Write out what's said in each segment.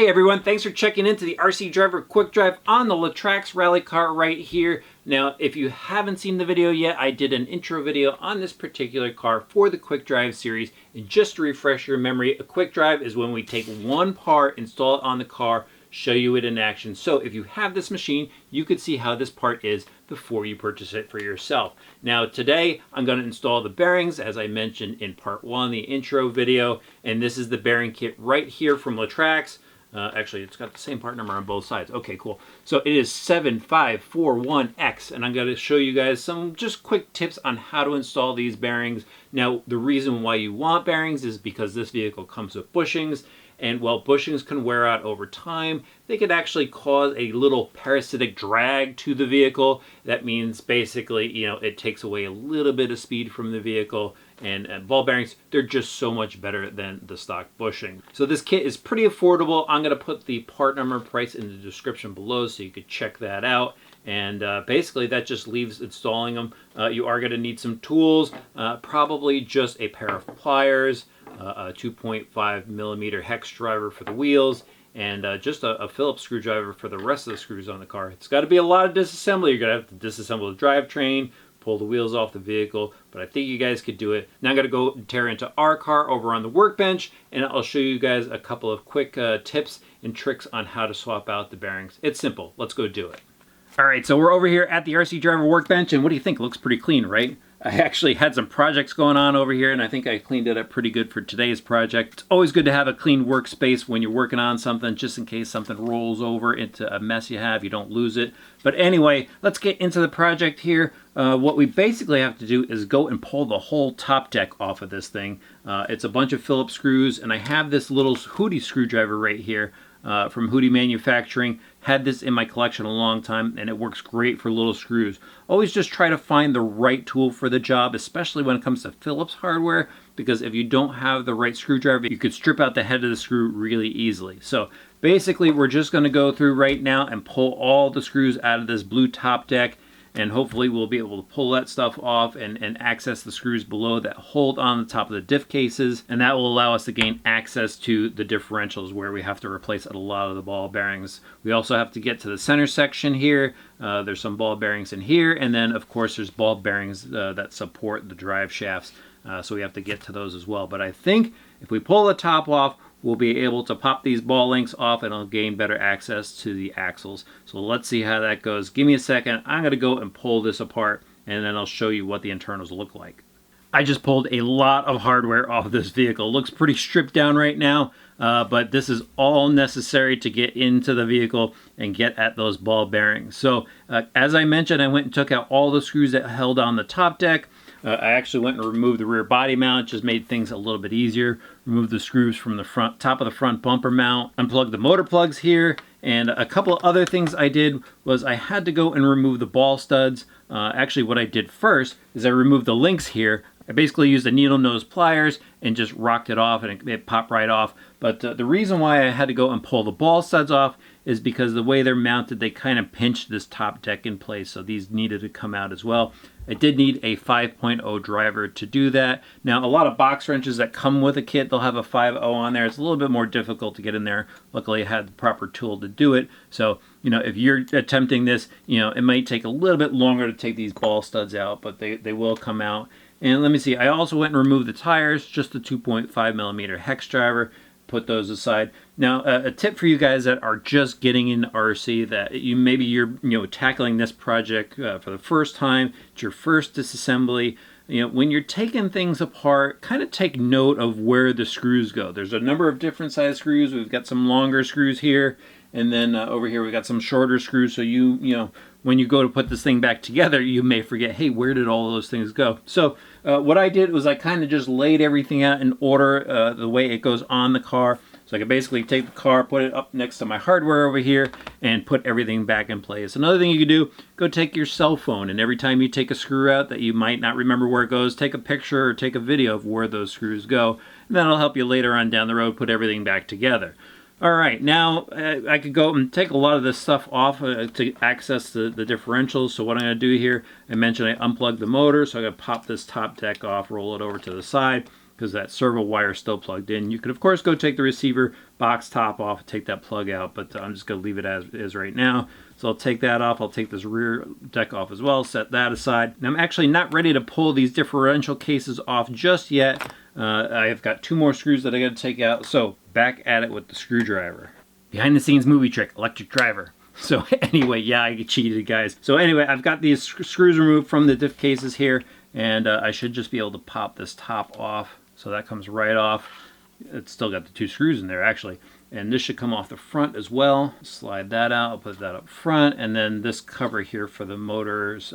Hey everyone, thanks for checking into the RC Driver Quick Drive on the Latrax rally car right here. Now, if you haven't seen the video yet, I did an intro video on this particular car for the Quick Drive series. And just to refresh your memory, a Quick Drive is when we take one part, install it on the car, show you it in action. So if you have this machine, you could see how this part is before you purchase it for yourself. Now today, I'm going to install the bearings, as I mentioned in part one, the intro video. And this is the bearing kit right here from Latrax. Actually, it's got the same part number on both sides. Okay, cool. So it is 7541X, and I'm going to show you guys some just quick tips on how to install these bearings. Now, the reason why you want bearings is because this vehicle comes with bushings, and while bushings can wear out over time, they could actually cause a little parasitic drag to the vehicle. That means basically, it takes away a little bit of speed from the vehicle. And ball bearings, they're just so much better than the stock bushing. So this kit is pretty affordable. I'm going to put the part number and price in the description below so you could check that out. And basically that just leaves installing them. You are going to need some tools, probably just a pair of pliers, a 2.5 millimeter hex driver for the wheels, and just a Phillips screwdriver for the rest of the screws on the car. It's got to be a lot of disassembly. You're going to have to disassemble the drivetrain, pull the wheels off the vehicle, but I think you guys could do it. Now I'm going to go tear into our car over on the workbench, and I'll show you guys a couple of quick tips and tricks on how to swap out the bearings. It's simple. Let's go do it. All right, so we're over here at the RC Driver workbench, and what do you think? It looks pretty clean, right? I actually had some projects going on over here, and I think I cleaned it up pretty good for today's project. It's always good to have a clean workspace when you're working on something, just in case something rolls over into a mess you have, you don't lose it. But anyway, let's get into the project here. What we basically have to do is go and pull the whole top deck off of this thing. It's a bunch of Phillips screws, and I have this little Hootie screwdriver right here from Hootie Manufacturing. Had this in my collection a long time, and it works great for little screws. Always just try to find the right tool for the job, especially when it comes to Phillips hardware, because if you don't have the right screwdriver, you could strip out the head of the screw really easily. So basically, we're just going to go through right now and pull all the screws out of this blue top deck, and hopefully we'll be able to pull that stuff off and access the screws below that hold on the top of the diff cases, and that will allow us to gain access to the differentials where we have to replace a lot of the ball bearings. We also have to get to the center section here. There's some ball bearings in here, and then of course there's ball bearings that support the drive shafts, so we have to get to those as well. But I think if we pull the top off, we'll be able to pop these ball links off, and I'll gain better access to the axles. So let's see how that goes. Give me a second. I'm going to go and pull this apart, and then I'll show you what the internals look like. I just pulled a lot of hardware off this vehicle. It looks pretty stripped down right now, but this is all necessary to get into the vehicle and get at those ball bearings. So as I mentioned, I went and took out all the screws that held on the top deck. I actually went and removed the rear body mount, just made things a little bit easier. Removed the screws from the front, top of the front bumper mount, unplugged the motor plugs here, and a couple of other things I did was I had to go and remove the ball studs. Actually, what I did first is I removed the links here. I basically used the needle nose pliers and just rocked it off, and it popped right off. But the reason why I had to go and pull the ball studs off is because the way they're mounted, they kind of pinch this top deck in place, so these needed to come out as well. I did need a 5.0 driver to do that. Now, a lot of box wrenches that come with a kit, they'll have a 5.0 on there. It's a little bit more difficult to get in there. Luckily, I had the proper tool to do it. So, if you're attempting this, it might take a little bit longer to take these ball studs out, but they will come out. And let me see, I also went and removed the tires, just the 2.5 millimeter hex driver. Put those aside. Now, a tip for you guys that are just getting into RC, that maybe you're tackling this project for the first time, it's your first disassembly. When you're taking things apart, kind of take note of where the screws go. There's a number of different size screws. We've got some longer screws here, and then over here we've got some shorter screws. So when you go to put this thing back together, you may forget, hey, where did all those things go? So what I did was I kind of just laid everything out in order the way it goes on the car. So I could basically take the car, put it up next to my hardware over here, and put everything back in place. Another thing you could do, go take your cell phone, and every time you take a screw out that you might not remember where it goes, take a picture or take a video of where those screws go, and that'll help you later on down the road put everything back together. All right, now I could go and take a lot of this stuff off to access the differentials. So what I'm going to do here, I mentioned I unplugged the motor, so I'm going to pop this top deck off, roll it over to the side, because that servo wire is still plugged in. You could, of course, go take the receiver box top off and take that plug out, but I'm just going to leave it as is right now. So I'll take that off. I'll take this rear deck off as well, set that aside. And I'm actually not ready to pull these differential cases off just yet. I've got 2 more screws that I got to take out. So back at it with the screwdriver. Behind the scenes movie trick, electric driver. So anyway, yeah, I cheated, guys. So anyway, I've got these screws removed from the diff cases here, and I should just be able to pop this top off. So that comes right off. It's still got the 2 screws in there, actually. And this should come off the front as well. Slide that out, I'll put that up front, and then this cover here for the motor's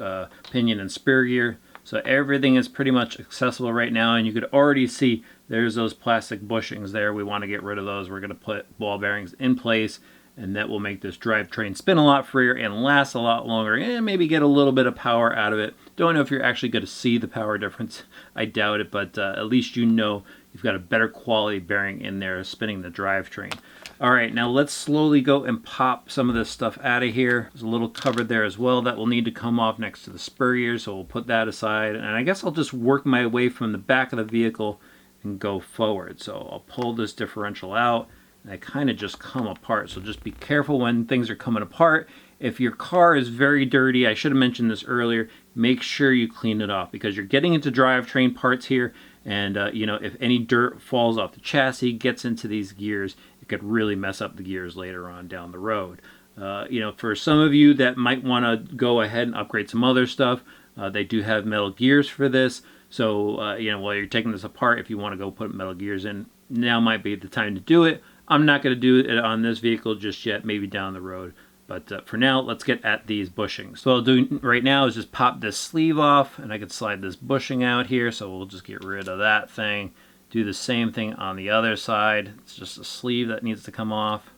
pinion and spur gear. So everything is pretty much accessible right now, and you could already see there's those plastic bushings there. We want to get rid of those. We're going to put ball bearings in place, and that will make this drivetrain spin a lot freer and last a lot longer, and maybe get a little bit of power out of it. Don't know if you're actually going to see the power difference. I doubt it, but at least you know you've got a better quality bearing in there spinning the drivetrain. All right, now let's slowly go and pop some of this stuff out of here. There's a little cover there as well that will need to come off next to the spur gear, so we'll put that aside. And I guess I'll just work my way from the back of the vehicle and go forward. So I'll pull this differential out, and I kind of just come apart. So just be careful when things are coming apart. If your car is very dirty, I should have mentioned this earlier, make sure you clean it off, because you're getting into drivetrain parts here, and you know, if any dirt falls off the chassis, gets into these gears, it could really mess up the gears later on down the road. You know, for some of you that might want to go ahead and upgrade some other stuff, they do have metal gears for this. So you know, while you're taking this apart, if you want to go put metal gears in, now might be the time to do it. I'm not going to do it on this vehicle just yet, maybe down the road. But for now, let's get at these bushings. So what I'll do right now is just pop this sleeve off, and I can slide this bushing out here, so we'll just get rid of that thing. Do the same thing on the other side. It's just a sleeve that needs to come off.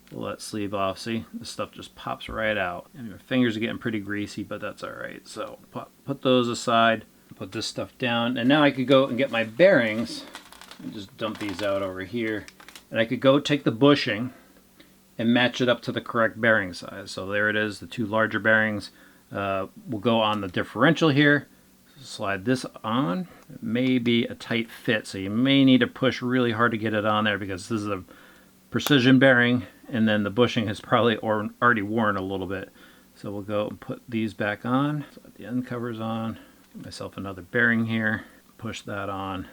Pull that sleeve off. See, this stuff just pops right out. And your fingers are getting pretty greasy, but that's all right. So put those aside, put this stuff down, and now I could go and get my bearings and just dump these out over here. And I could go take the bushing and match it up to the correct bearing size. So there it is, the 2 larger bearings. Will go on the differential here. Slide this on. It may be a tight fit, so you may need to push really hard to get it on there, because this is a precision bearing, and then the bushing has probably already worn a little bit. So we'll go and put these back on. Slide the end covers on. Get myself another bearing here. Push that on.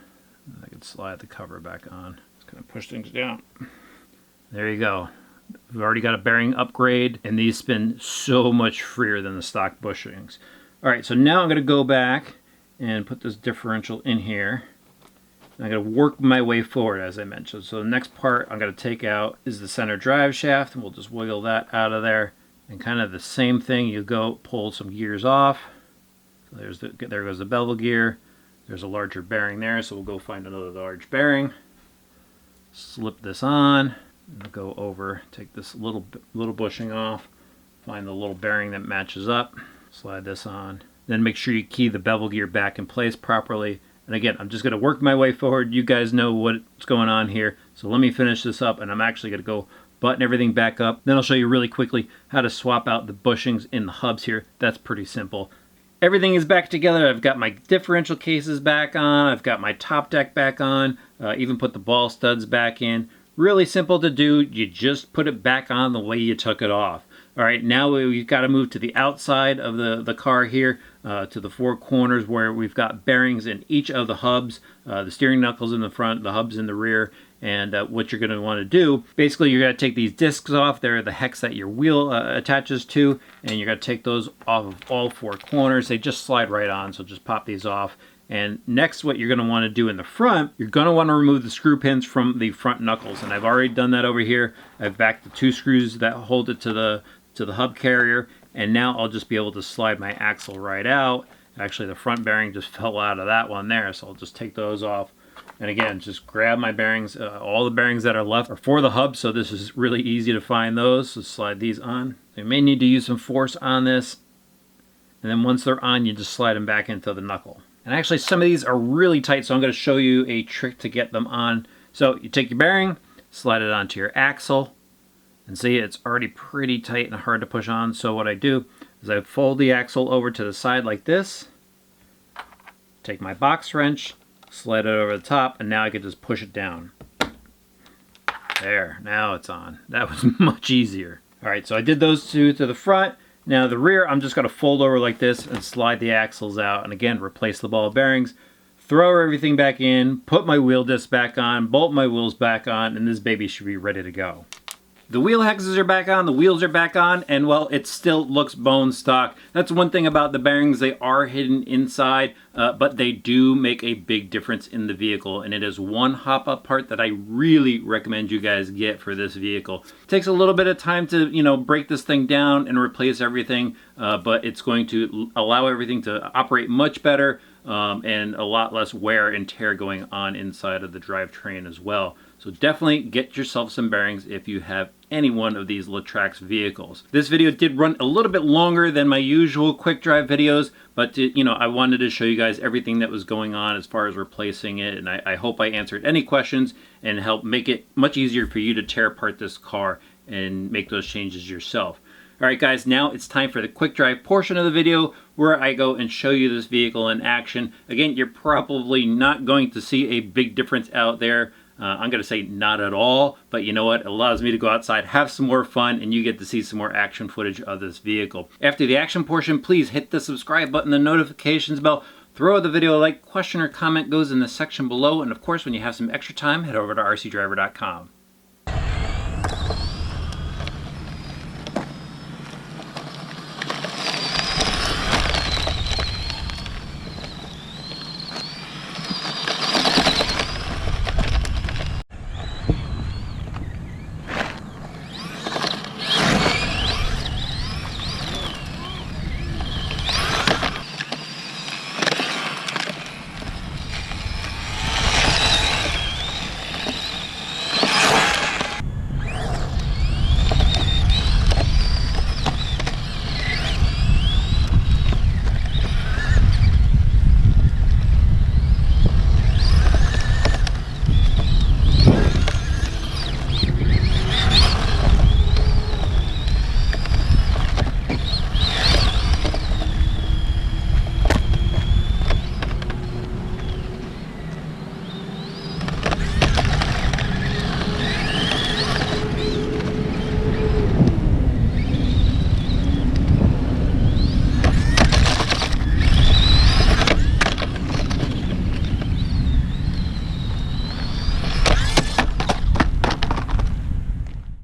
And I can slide the cover back on. Just kind of push things down. There you go. We've already got a bearing upgrade, and these spin so much freer than the stock bushings. All right, so now I'm going to go back and put this differential in here. I'm going to work my way forward, as I mentioned. So the next part I'm going to take out is the center drive shaft, and we'll just wiggle that out of there. And kind of the same thing, you go pull some gears off. So there goes the bevel gear. There's a larger bearing there, so we'll go find another large bearing. Slip this on. I'll go over, take this little bushing off, find the little bearing that matches up, slide this on. Then make sure you key the bevel gear back in place properly. And again, I'm just going to work my way forward. You guys know what's going on here. So let me finish this up, and I'm actually going to go button everything back up. Then I'll show you really quickly how to swap out the bushings in the hubs here. That's pretty simple. Everything is back together. I've got my differential cases back on. I've got my top deck back on. Even put the ball studs back in. Really simple to do. You just put it back on the way you took it off. All right, now we've got to move to the outside of the car here, to the 4 corners where we've got bearings in each of the hubs, the steering knuckles in the front, the hubs in the rear. And what you're going to want to do, basically you're going to take these discs off. They're the hex that your wheel attaches to, and you're going to take those off of all 4 corners. They just slide right on, so just pop these off. And next, what you're going to want to do in the front, you're going to want to remove the screw pins from the front knuckles. And I've already done that over here. I've backed the 2 screws that hold it to the hub carrier, and now I'll just be able to slide my axle right out. Actually, the front bearing just fell out of that one there, so I'll just take those off. And again, just grab my bearings. All the bearings that are left are for the hub, so this is really easy to find those. So slide these on. You may need to use some force on this, and then once they're on, you just slide them back into the knuckle. And actually, some of these are really tight, so I'm going to show you a trick to get them on. So you take your bearing, slide it onto your axle, and see, it's already pretty tight and hard to push on. So what I do is I fold the axle over to the side like this, take my box wrench, Slide it over the top, and now I can just push it down. There, now it's on. That was much easier. All right, so I did those two to the front. Now the rear, I'm just gonna fold over like this and slide the axles out. And again, replace the ball bearings, throw everything back in, put my wheel disc back on, bolt my wheels back on, and this baby should be ready to go. The wheel hexes are back on, the wheels are back on, and well, it still looks bone stock. That's one thing about the bearings, they are hidden inside, but they do make a big difference in the vehicle, and it is one hop-up part that I really recommend you guys get for this vehicle. It takes a little bit of time to, you know, break this thing down and replace everything, but it's going to allow everything to operate much better, and a lot less wear and tear going on inside of the drivetrain as well. So definitely get yourself some bearings if you have any one of these Latrax vehicles. This video did run a little bit longer than my usual quick drive videos, but you know, I wanted to show you guys everything that was going on as far as replacing it, and I hope I answered any questions and helped make it much easier for you to tear apart this car and make those changes yourself. Alright guys, now it's time for the quick drive portion of the video where I go and show you this vehicle in action. Again, you're probably not going to see a big difference out there. I'm going to say not at all, but you know what? It allows me to go outside, have some more fun, and you get to see some more action footage of this vehicle. After the action portion, please hit the subscribe button, the notifications bell, throw the video a like, question or comment goes in the section below, and of course, when you have some extra time, head over to rcdriver.com.